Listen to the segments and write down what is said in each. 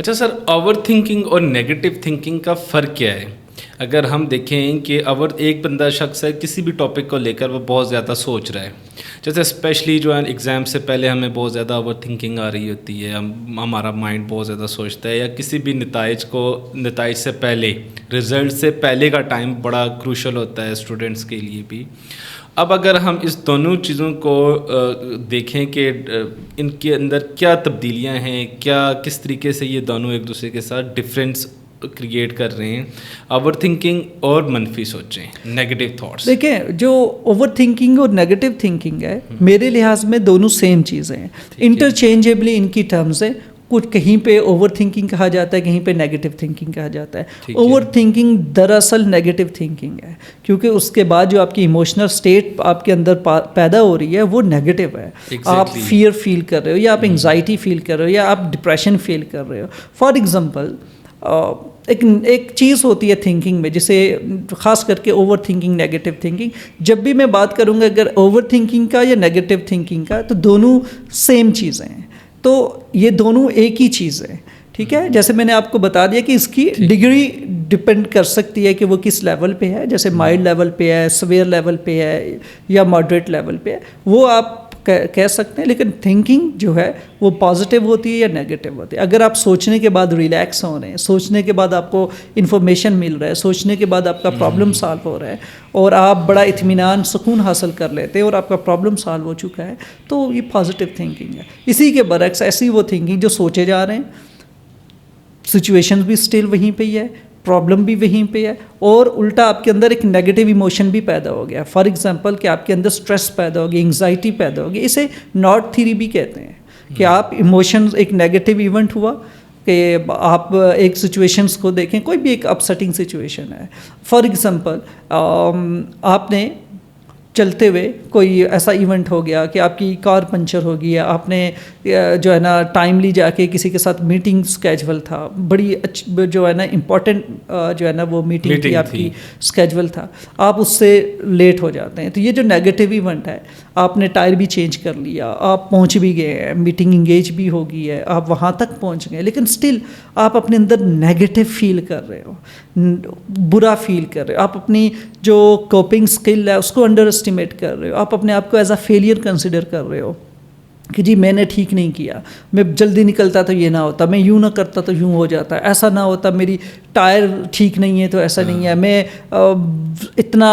اچھا سر، over thinking اور negative thinking کا فرق کیا ہے؟ اگر ہم دیکھیں کہ ایک بندہ شخص ہے کسی بھی ٹاپک کو لے کر وہ بہت زیادہ سوچ رہا ہے، جیسے اسپیشلی جو ہے ایگزام سے پہلے ہمیں بہت زیادہ اوور تھنکنگ آ رہی ہوتی ہے، ہمارا مائنڈ بہت زیادہ سوچتا ہے، یا کسی بھی نتائج سے پہلے، رزلٹ سے پہلے کا ٹائم بڑا کروشل ہوتا ہے اسٹوڈنٹس کے لیے بھی۔ اب اگر ہم اس دونوں چیزوں کو دیکھیں کہ ان کے اندر کیا تبدیلیاں ہیں، کس طریقے سے یہ دونوں ایک دوسرے کے ساتھ ڈفرینس کریٹ کر رہے ہیں، اوور تھنکنگ اور منفی سوچیں، نیگیٹو تھاٹس۔ دیکھیں، جو اوور تھنکنگ اور نیگیٹو تھنکنگ ہے میرے لحاظ میں دونوں سیم چیزیں ہیں، انٹرچینجبلی ان کی ٹرمز ہیں۔ کچھ کہیں پہ اوور تھنکنگ کہا جاتا ہے، کہیں پہ نیگیٹو تھنکنگ کہا جاتا ہے۔ اوور تھنکنگ دراصل نیگیٹو تھنکنگ ہے، کیونکہ اس کے بعد جو آپ کی ایموشنل اسٹیٹ آپ کے اندر پیدا ہو رہی ہے وہ نیگیٹو ہے۔ آپ فیئر فیل کر رہے ہو، یا آپ انگزائٹی فیل کر رہے ہو، یا آپ ڈپریشن فیل کر رہے ہو۔ فار ایگزامپل، ایک چیز ہوتی ہے تھنکنگ میں، جسے خاص کر کے اوور تھنکنگ، نیگیٹو تھنکنگ، جب بھی میں بات کروں گا اگر اوور تھنکنگ کا یا نیگیٹو تھنکنگ کا، تو دونوں سیم چیزیں ہیں، تو یہ دونوں ایک ہی چیز ہے، ٹھیک ہے۔ جیسے میں نے آپ کو بتا دیا کہ اس کی ڈگری ڈپینڈ کر سکتی ہے کہ وہ کس لیول پہ ہے، جیسے مائلڈ لیول پہ ہے، سویئر لیول پہ ہے، یا ماڈریٹ لیول پہ ہے، وہ آپ کہہ سکتے ہیں۔ لیکن تھنکنگ جو ہے وہ پازیٹیو ہوتی ہے یا نیگیٹو ہوتی ہے۔ اگر آپ سوچنے کے بعد ریلیکس ہو رہے ہیں، سوچنے کے بعد آپ کو انفارمیشن مل رہا ہے، سوچنے کے بعد آپ کا پرابلم سالو ہو رہا ہے، اور آپ بڑا اطمینان، سکون حاصل کر لیتے ہیں، اور آپ کا پرابلم سالو ہو چکا ہے، تو یہ پازیٹیو تھنکنگ ہے۔ اسی کے برعکس ایسی وہ تھنکنگ جو سوچے جا رہے ہیں، سچویشن بھی اسٹل وہیں پہ ہی ہے، پرابلم بھی وہیں پہ ہے، اور الٹا آپ کے اندر ایک نیگیٹو ایموشن بھی پیدا ہو گیا۔ فار ایگزامپل کہ آپ کے اندر اسٹریس پیدا ہو گیا، انگزائٹی پیدا ہو گئی۔ اسے ناٹ تھیوری بھی کہتے ہیں، کہ آپ ایموشنز، ایک نیگیٹو ایونٹ ہوا کہ آپ ایک سچویشنز کو دیکھیں، کوئی بھی ایک اپسیٹنگ سچویشن ہے، فار ایگزامپل آپ نے چلتے ہوئے کوئی ایسا ایونٹ ہو گیا کہ آپ کی کار پنچر ہو گئی ہے، آپ نے جو ہے نا ٹائملی جا کے کسی کے ساتھ میٹنگ اسکیجول تھا، بڑی جو ہے نا امپورٹنٹ جو ہے نا وہ میٹنگ تھی آپ کی، اسکیجول تھا، آپ اس سے لیٹ ہو جاتے ہیں، تو یہ جو نیگیٹو ایونٹ ہے، آپ نے ٹائر بھی چینج کر لیا، آپ پہنچ بھی گئے ہیں، میٹنگ انگیج بھی ہو گئی ہے، آپ وہاں تک پہنچ گئے، لیکن اسٹل آپ اپنے اندر نیگیٹو فیل کر رہے ہو، برا فیل کر رہے ہو، آپ اپنی جو کوپنگ اسکل ہے اس کو انڈر اسٹیمیٹ کر رہے ہو، آپ اپنے آپ کو ایز اے فیلئر کنسیڈر کر رہے ہو کہ جی میں نے ٹھیک نہیں کیا، میں جلدی نکلتا تو یہ نہ ہوتا، میں یوں نہ کرتا تو یوں ہو جاتا، ایسا نہ ہوتا، میری ٹائر ٹھیک نہیں ہے تو ایسا نہیں ہے، میں اتنا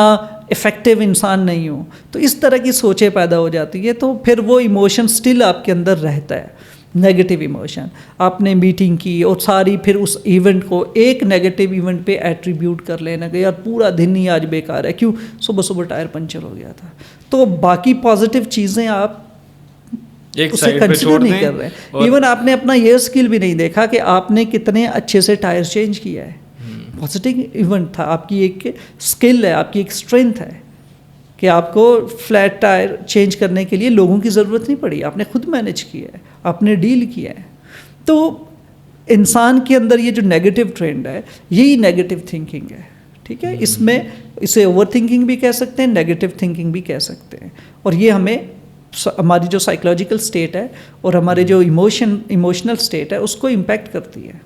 افیکٹو انسان نہیں ہوں۔ تو اس طرح کی سوچیں پیدا ہو جاتی ہے، تو پھر وہ ایموشن سٹل آپ کے اندر رہتا ہے، نیگیٹو ایموشن۔ آپ نے میٹنگ کی اور ساری پھر اس ایونٹ کو ایک نیگیٹو ایونٹ پہ ایٹریبیوٹ کر لینا کہ یار پورا دن ہی آج بیکار ہے، کیوں؟ صبح صبح ٹائر پنچر ہو گیا تھا۔ تو باقی پازیٹیو چیزیں آپ اسے کنسیڈر نہیں کر رہے، ایون آپ نے اپنا یہ اسکل بھی نہیں دیکھا کہ آپ نے کتنے اچھے سے ٹائر چینج کیا ہے۔ پازیٹیو ایونٹ تھا، آپ کی ایک اسکل ہے، آپ کی ایک اسٹرینتھ ہے کہ آپ کو فلیٹ ٹائر چینج کرنے کے لیے لوگوں کی ضرورت نہیں پڑی، آپ نے خود مینیج کیا ہے، آپ نے ڈیل کیا ہے۔ تو انسان کے اندر یہ جو نیگیٹو ٹرینڈ ہے، یہی نیگیٹو تھنکنگ ہے، ٹھیک ہے۔ اس میں اسے اوور تھنکنگ بھی کہہ سکتے ہیں، نیگیٹو تھنکنگ بھی کہہ سکتے ہیں، اور یہ ہمیں ہماری جو سائیکولوجیکل اسٹیٹ ہے اور ہمارے جو ایموشنل اسٹیٹ ہے اس کو امپیکٹ کرتی ہے۔